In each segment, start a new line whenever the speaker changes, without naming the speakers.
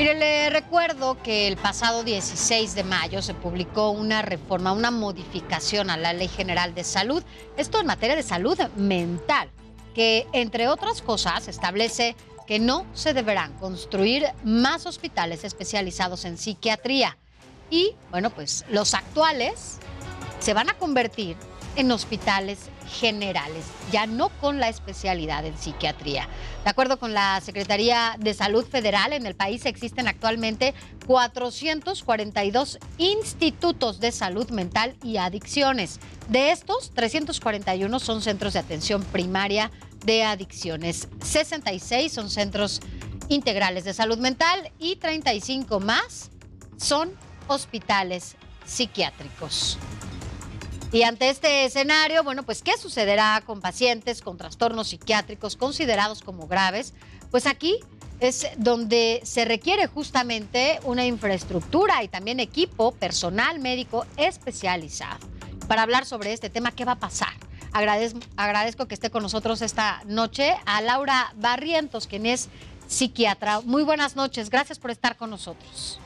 Mire, le recuerdo que el pasado 16 de mayo se publicó una reforma, una modificación a la Ley General de Salud, esto en materia de salud mental, que entre otras cosas establece que no se deberán construir más hospitales especializados en psiquiatría. Y, bueno, pues los actuales se van a convertir en hospitales generales, ya no con la especialidad en psiquiatría. De acuerdo con la Secretaría de Salud Federal, en el país existen actualmente 442 institutos de salud mental y adicciones. De estos, 341 son centros de atención primaria de adicciones, 66 son centros integrales de salud mental y 35 más son hospitales psiquiátricos. Y ante este escenario, bueno, pues ¿qué sucederá con pacientes con trastornos psiquiátricos considerados como graves? Pues aquí es donde se requiere justamente una infraestructura y también equipo, personal médico especializado. Para hablar sobre este tema, ¿qué va a pasar? Agradezco que esté con nosotros esta noche a Laura Barrientos, quien es psiquiatra. Muy buenas noches, gracias por estar con nosotros.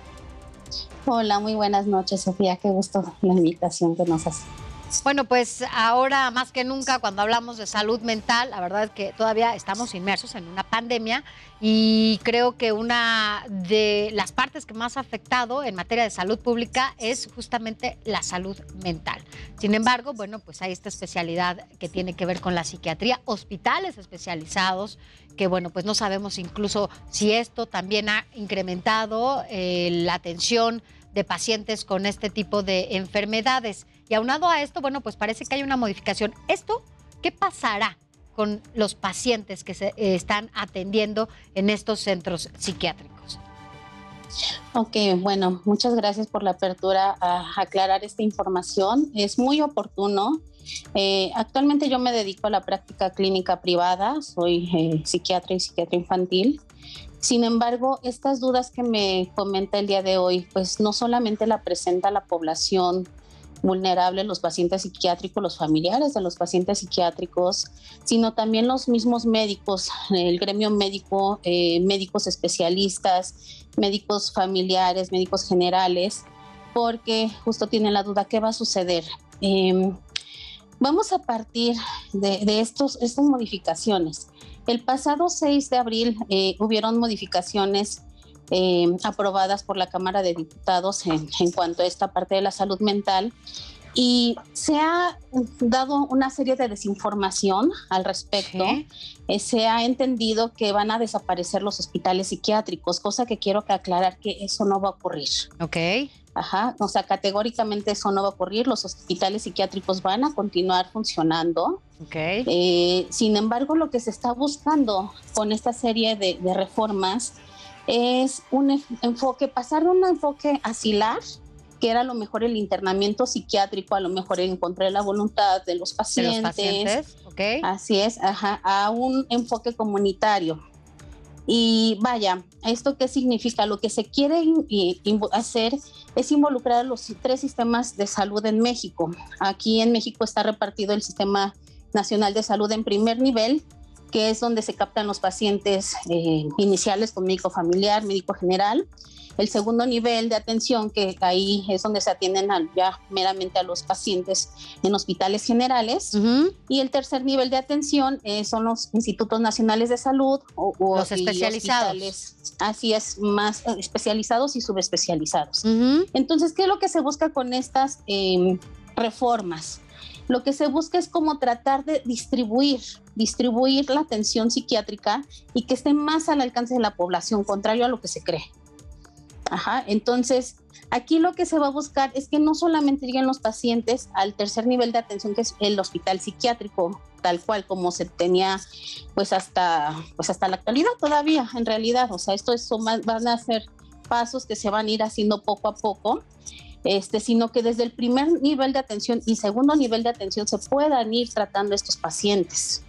Hola, muy buenas noches, Sofía. Qué gusto la invitación que nos hace.
Bueno, pues ahora más que nunca cuando hablamos de salud mental, la verdad es que todavía estamos inmersos en una pandemia y creo que una de las partes que más ha afectado en materia de salud pública es justamente la salud mental. Sin embargo, bueno, pues hay esta especialidad que tiene que ver con la psiquiatría, hospitales especializados, que bueno, pues no sabemos incluso si esto también ha incrementado la atención de pacientes con este tipo de enfermedades. Y aunado a esto, bueno, pues parece que hay una modificación. ¿Esto qué pasará con los pacientes que se están atendiendo en estos centros psiquiátricos?
Ok, bueno, muchas gracias por la apertura a aclarar esta información. Es muy oportuno. Actualmente yo me dedico a la práctica clínica privada, soy psiquiatra y psiquiatra infantil. Sin embargo, estas dudas que me comenta el día de hoy, pues no solamente la presenta la población vulnerable, los pacientes psiquiátricos, los familiares de los pacientes psiquiátricos, sino también los mismos médicos, el gremio médico, médicos especialistas, médicos familiares, médicos generales, porque justo tienen la duda, ¿qué va a suceder? Vamos a partir de estas modificaciones. El pasado 6 de abril hubieron modificaciones aprobadas por la Cámara de Diputados en cuanto a esta parte de la salud mental y se ha dado una serie de desinformación al respecto. ¿Sí? Se ha entendido que van a desaparecer los hospitales psiquiátricos, cosa que quiero aclarar que eso no va a ocurrir.
Ok.
Ajá, o sea, categóricamente eso no va a ocurrir, los hospitales psiquiátricos van a continuar funcionando.
Okay.
Sin embargo, lo que se está buscando con esta serie de reformas es un enfoque, pasar de un enfoque asilar, que era a lo mejor el internamiento psiquiátrico, a lo mejor en contra de la voluntad de los pacientes.
¿De los pacientes? Okay.
Así es, ajá, a un enfoque comunitario. Y vaya, ¿esto qué significa? Lo que se quiere hacer es involucrar a los 3 sistemas de salud en México. Aquí en México está repartido el Sistema Nacional de Salud en primer nivel, que es donde se captan los pacientes iniciales con médico familiar, médico general. El segundo nivel de atención, que ahí es donde se atienden ya meramente a los pacientes en hospitales generales. Y el tercer nivel de atención son los institutos nacionales de salud o
los especializados.
Hospitales, así es, más especializados y subespecializados. Entonces, ¿qué es lo que se busca con estas reformas? Lo que se busca es como tratar de distribuir la atención psiquiátrica y que esté más al alcance de la población, contrario a lo que se cree. Ajá, entonces aquí lo que se va a buscar es que no solamente lleguen los pacientes al tercer nivel de atención, que es el hospital psiquiátrico, tal cual como se tenía pues hasta la actualidad todavía, en realidad. O sea, van a ser pasos que se van a ir haciendo poco a poco, sino que desde el primer nivel de atención y segundo nivel de atención se puedan ir tratando estos pacientes.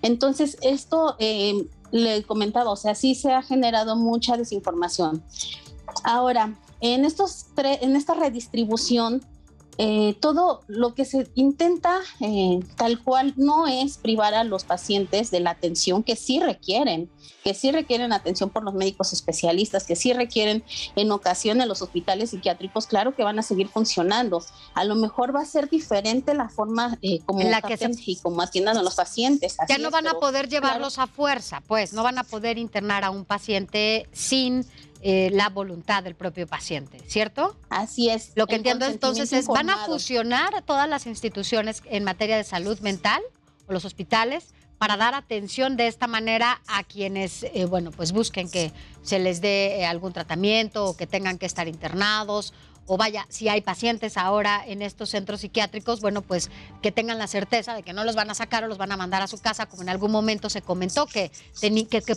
Entonces, esto le comentaba, o sea, sí se ha generado mucha desinformación. Ahora, en esta redistribución todo lo que se intenta tal cual no es privar a los pacientes de la atención que sí requieren atención por los médicos especialistas, que sí requieren en ocasiones los hospitales psiquiátricos, claro que van a seguir funcionando. A lo mejor va a ser diferente la forma como
en la que
y como atiendan a los pacientes.
Ya no van a poder llevarlos a fuerza, pues no van a poder internar a un paciente sin la voluntad del propio paciente, ¿cierto?
Así es.
Lo que entiendo entonces es, ¿van a fusionar todas las instituciones en materia de salud mental o los hospitales para dar atención de esta manera a quienes, bueno, pues busquen que se les dé algún tratamiento o que tengan que estar internados? O vaya, si hay pacientes ahora en estos centros psiquiátricos, bueno, pues que tengan la certeza de que no los van a sacar o los van a mandar a su casa, como en algún momento se comentó que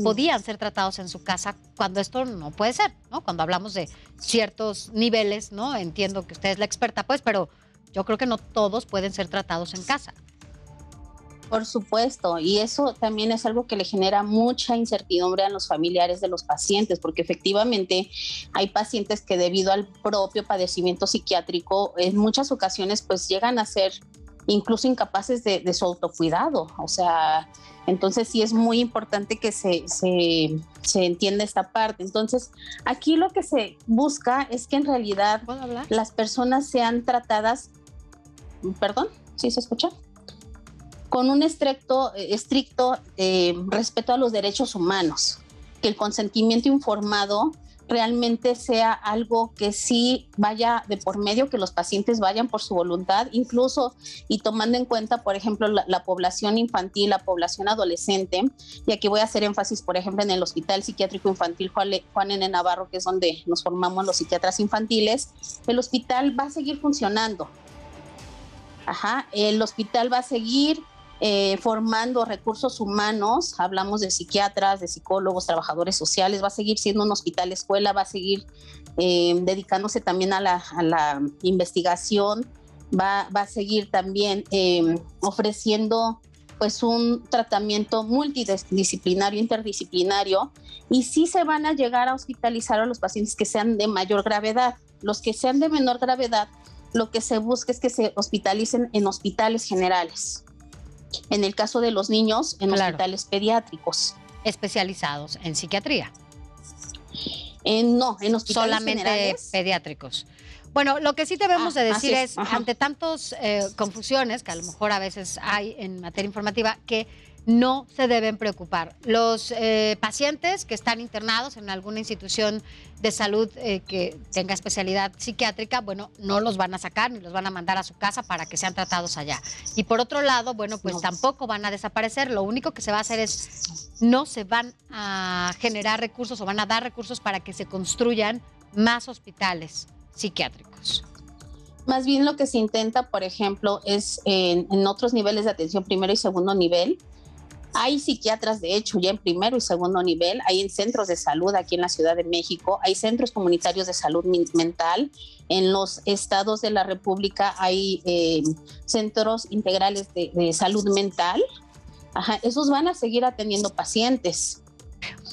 podían ser tratados en su casa, cuando esto no puede ser, ¿no? Cuando hablamos de ciertos niveles, ¿no? Entiendo que usted es la experta, pues, pero yo creo que no todos pueden ser tratados en casa.
Por supuesto, y eso también es algo que le genera mucha incertidumbre a los familiares de los pacientes, porque efectivamente hay pacientes que debido al propio padecimiento psiquiátrico en muchas ocasiones pues llegan a ser incluso incapaces de su autocuidado. O sea, entonces sí es muy importante que se entienda esta parte. Entonces, aquí lo que se busca es que en realidad las personas sean tratadas, perdón, ¿sí se escucha? Con un estricto respeto a los derechos humanos, que el consentimiento informado realmente sea algo que sí vaya de por medio, que los pacientes vayan por su voluntad, incluso y tomando en cuenta, por ejemplo, la población infantil, la población adolescente, y aquí voy a hacer énfasis, por ejemplo, en el Hospital Psiquiátrico Infantil Juan N. Navarro, que es donde nos formamos los psiquiatras infantiles. El hospital va a seguir funcionando. El hospital va a seguir formando recursos humanos, hablamos de psiquiatras, de psicólogos, trabajadores sociales, va a seguir siendo un hospital escuela, va a seguir dedicándose también a la investigación, va a seguir también ofreciendo pues un tratamiento multidisciplinario, interdisciplinario, y sí se van a llegar a hospitalizar a los pacientes que sean de mayor gravedad. Los que sean de menor gravedad, lo que se busca es que se hospitalicen en hospitales generales. En el caso de los niños, en hospitales pediátricos.
Especializados en psiquiatría.
No, en hospitales
solamente
generales.
Pediátricos. Bueno, lo que sí debemos de decir es, ante tantas confusiones que a lo mejor a veces hay en materia informativa, que no se deben preocupar. Los pacientes que están internados en alguna institución de salud que tenga especialidad psiquiátrica, bueno, no los van a sacar ni los van a mandar a su casa para que sean tratados allá. Y por otro lado, bueno, pues tampoco van a desaparecer. Lo único que se va a hacer es, no se van a generar recursos o van a dar recursos para que se construyan más hospitales psiquiátricos.
Más bien lo que se intenta, por ejemplo, es en otros niveles de atención, primero y segundo nivel. Hay psiquiatras, de hecho, ya en primero y segundo nivel, hay en centros de salud aquí en la Ciudad de México, hay centros comunitarios de salud mental, en los estados de la República hay centros integrales de salud mental. Esos van a seguir atendiendo pacientes.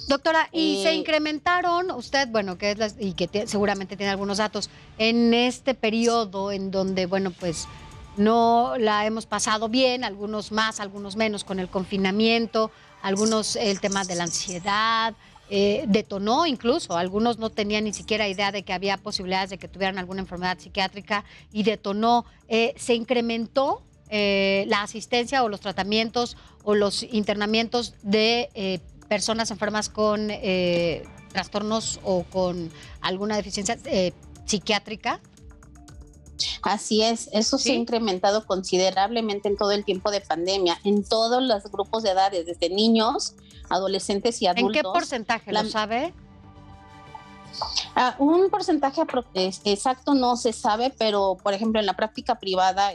Doctora, ¿y se incrementaron usted, bueno, que es seguramente tiene algunos datos, en este periodo en donde, bueno, pues no la hemos pasado bien, algunos más, algunos menos con el confinamiento, algunos el tema de la ansiedad, detonó incluso, algunos no tenían ni siquiera idea de que había posibilidades de que tuvieran alguna enfermedad psiquiátrica y detonó, se incrementó la asistencia o los tratamientos o los internamientos de personas enfermas con trastornos o con alguna deficiencia psiquiátrica.
Así es, eso se ha incrementado considerablemente en todo el tiempo de pandemia, en todos los grupos de edades, desde niños, adolescentes y adultos.
¿En qué porcentaje lo sabe?
Un porcentaje exacto no se sabe, pero por ejemplo en la práctica privada,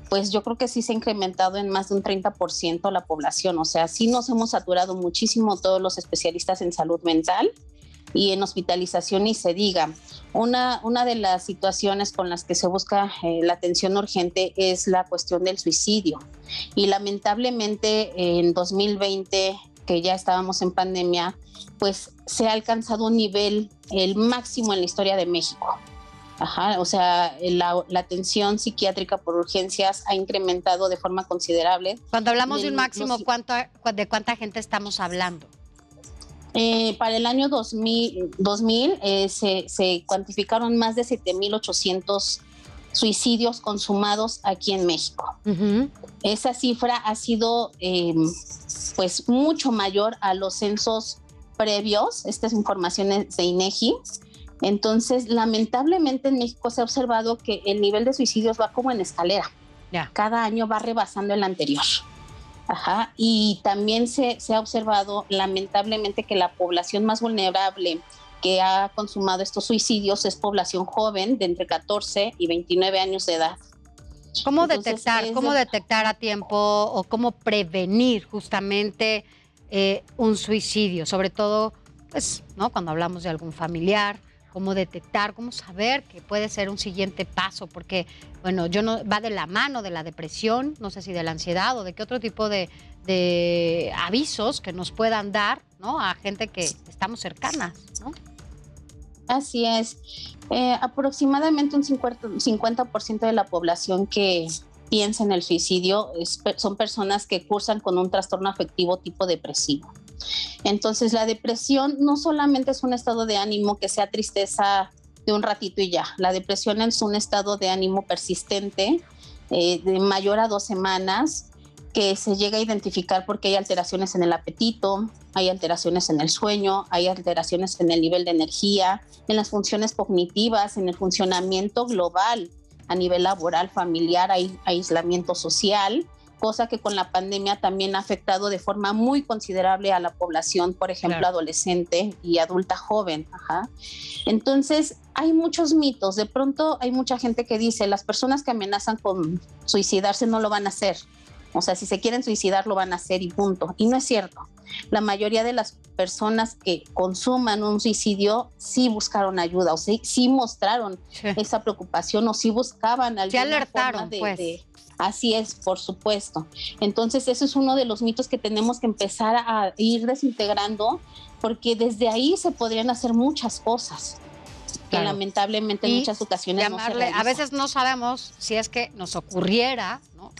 pues yo creo que sí se ha incrementado en más de un 30% la población. O sea, sí nos hemos saturado muchísimo todos los especialistas en salud mental. Y en hospitalización ni se diga. Una de las situaciones con las que se busca la atención urgente es la cuestión del suicidio. Y lamentablemente en 2020, que ya estábamos en pandemia, pues se ha alcanzado un nivel, el máximo en la historia de México. Ajá, o sea, la atención psiquiátrica por urgencias ha incrementado de forma considerable.
Cuando hablamos de un máximo, ¿de cuánta gente estamos hablando?
Para el año 2000 se cuantificaron más de 7,800 suicidios consumados aquí en México. Esa cifra ha sido pues mucho mayor a los censos previos. Esta es información de INEGI. Entonces, lamentablemente en México se ha observado que el nivel de suicidios va como en escalera. Cada año va rebasando el anterior. Ajá. Y también se ha observado lamentablemente que la población más vulnerable que ha consumado estos suicidios es población joven de entre 14 y 29 años de edad.
¿Cómo detectar a tiempo o cómo prevenir justamente un suicidio? Sobre todo, pues, ¿no? Cuando hablamos de algún familiar, cómo detectar, cómo saber que puede ser un siguiente paso, porque, bueno, va de la mano de la depresión, no sé si de la ansiedad o de qué otro tipo de avisos que nos puedan dar, ¿no? A gente que estamos cercanas, ¿no?
Así es. Aproximadamente un 50% de la población que piensa en el suicidio son personas que cursan con un trastorno afectivo tipo depresivo. Entonces, la depresión no solamente es un estado de ánimo que sea tristeza de un ratito y ya. La depresión es un estado de ánimo persistente, de mayor a 2 semanas, que se llega a identificar porque hay alteraciones en el apetito, hay alteraciones en el sueño, hay alteraciones en el nivel de energía, en las funciones cognitivas, en el funcionamiento global a nivel laboral, familiar, hay aislamiento social, cosa que con la pandemia también ha afectado de forma muy considerable a la población, por ejemplo, adolescente y adulta joven. Ajá. Entonces, hay muchos mitos. De pronto hay mucha gente que dice, las personas que amenazan con suicidarse no lo van a hacer. O sea, si se quieren suicidar, lo van a hacer y punto. Y no es cierto. La mayoría de las personas que consuman un suicidio sí buscaron ayuda, o sí mostraron esa preocupación, o sí buscaban alguna
alertaron,
forma de Así es, por supuesto. Entonces, eso es uno de los mitos que tenemos que empezar a ir desintegrando, porque desde ahí se podrían hacer muchas cosas que lamentablemente en muchas ocasiones no se realizan.
A veces no sabemos si es que nos ocurriera, ¿no?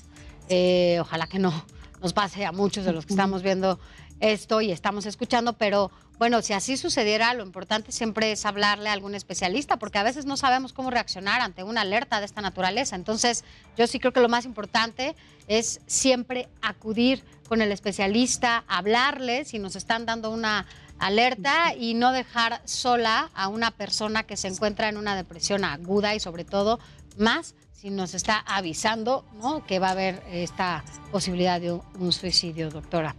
Ojalá que no nos pase a muchos de los que estamos viendo esto y estamos escuchando, pero bueno, si así sucediera, lo importante siempre es hablarle a algún especialista, porque a veces no sabemos cómo reaccionar ante una alerta de esta naturaleza. Entonces, yo sí creo que lo más importante es siempre acudir con el especialista, hablarle si nos están dando una alerta y no dejar sola a una persona que se encuentra en una depresión aguda y sobre todo más si nos está avisando, ¿no?, que va a haber esta posibilidad de un suicidio, doctora.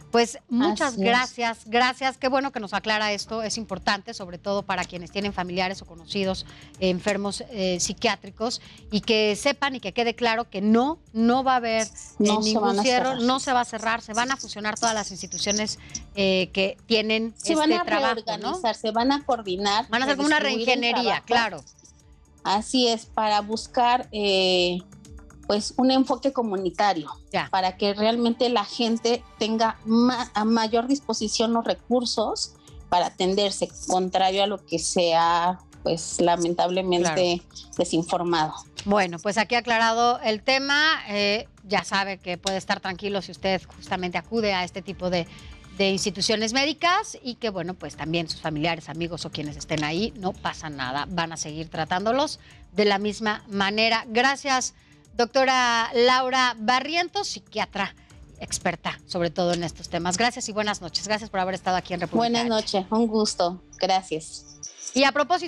Pues muchas gracias. Qué bueno que nos aclara esto, es importante, sobre todo para quienes tienen familiares o conocidos enfermos psiquiátricos, y que sepan y que quede claro que no va a haber ningún cierre, no se va a cerrar, se van a fusionar todas las instituciones que tienen
este trabajo. Se van a
reorganizar,
¿no? Se van a coordinar.
Van a hacer como una reingeniería, claro.
Así es, para buscar pues un enfoque comunitario, para que realmente la gente tenga a mayor disposición los recursos para atenderse, contrario a lo que se ha, pues lamentablemente desinformado.
Bueno, pues aquí aclarado el tema, ya sabe que puede estar tranquilo si usted justamente acude a este tipo de instituciones médicas, y que bueno, pues también sus familiares, amigos o quienes estén ahí, no pasa nada, van a seguir tratándolos de la misma manera. Gracias, doctora Laura Barrientos, psiquiatra experta sobre todo en estos temas. Gracias y buenas noches. Gracias por haber estado aquí en República
Buenas noches, un gusto. Gracias.
Y a propósito